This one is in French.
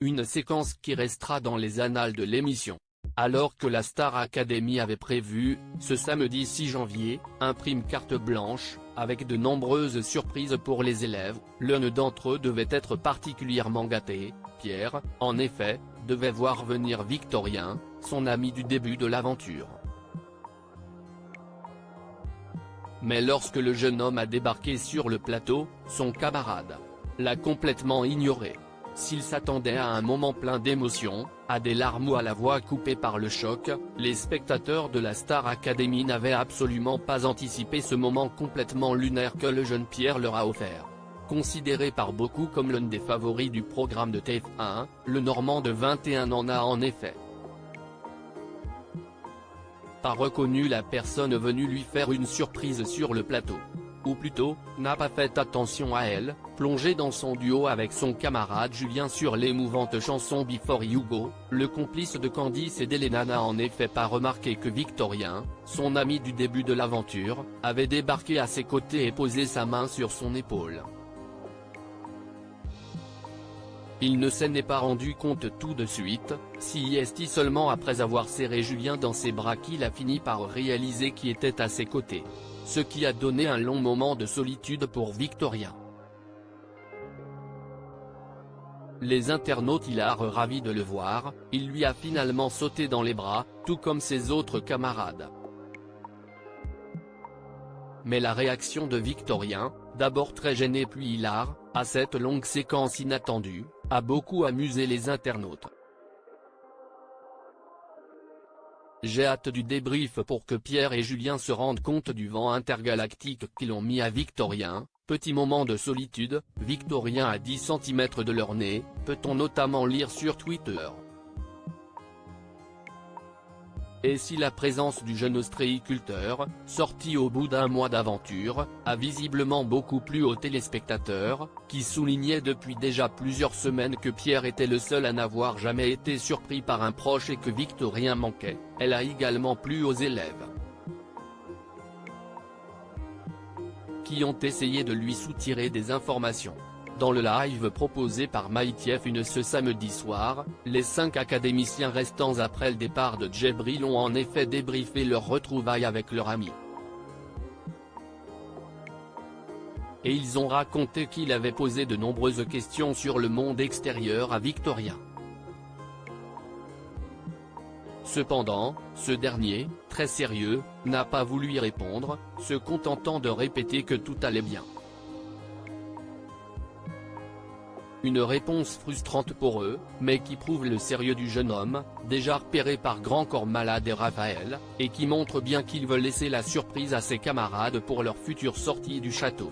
une séquence qui restera dans les annales de l'émission. Alors que la Star Academy avait prévu, ce samedi 6 janvier, un prime carte blanche, avec de nombreuses surprises pour les élèves, l'un d'entre eux devait être particulièrement gâté. Pierre, en effet, devait voir venir Victorien, son ami du début de l'aventure. Mais lorsque le jeune homme a débarqué sur le plateau, son camarade l'a complètement ignoré. S'il s'attendait à un moment plein d'émotions, à des larmes ou à la voix coupée par le choc, les spectateurs de la Star Academy n'avaient absolument pas anticipé ce moment complètement lunaire que le jeune Pierre leur a offert. Considéré par beaucoup comme l'un des favoris du programme de TF1, le Normand de 21 ans n'a en effet pas reconnu la personne venue lui faire une surprise sur le plateau. Ou plutôt, n'a pas fait attention à elle, plongé dans son duo avec son camarade Julien sur l'émouvante chanson Before You Go, le complice de Candice et d'Elena n'a en effet pas remarqué que Victorien, son ami du début de l'aventure, avait débarqué à ses côtés et posé sa main sur son épaule. Il ne s'en est pas rendu compte tout de suite, si est seulement après avoir serré Julien dans ses bras qu'il a fini par réaliser qui était à ses côtés. Ce qui a donné un long moment de solitude pour Victorien. Les internautes hilares ravis de le voir, il lui a finalement sauté dans les bras, tout comme ses autres camarades. Mais la réaction de Victorien, d'abord très gêné puis hilare, à cette longue séquence inattendue, a beaucoup amusé les internautes. J'ai hâte du débrief pour que Pierre et Julien se rendent compte du vent intergalactique qu'ils ont mis à Victorien. Petit moment de solitude, Victorien à 10 cm de leur nez, peut-on notamment lire sur Twitter. Et si la présence du jeune ostréiculteur, sorti au bout d'un mois d'aventure, a visiblement beaucoup plu aux téléspectateurs, qui soulignaient depuis déjà plusieurs semaines que Pierre était le seul à n'avoir jamais été surpris par un proche et que Victorien manquait, elle a également plu aux élèves, qui ont essayé de lui soutirer des informations. Dans le live proposé par MyTF1 ce samedi soir, les 5 académiciens restants après le départ de Djibril ont en effet débriefé leur retrouvaille avec leur ami. Et ils ont raconté qu'il avait posé de nombreuses questions sur le monde extérieur à Victorien. Cependant, ce dernier, très sérieux, n'a pas voulu y répondre, se contentant de répéter que tout allait bien. Une réponse frustrante pour eux, mais qui prouve le sérieux du jeune homme, déjà repéré par Grand Corps Malade et Raphaël, et qui montre bien qu'il veut laisser la surprise à ses camarades pour leur future sortie du château.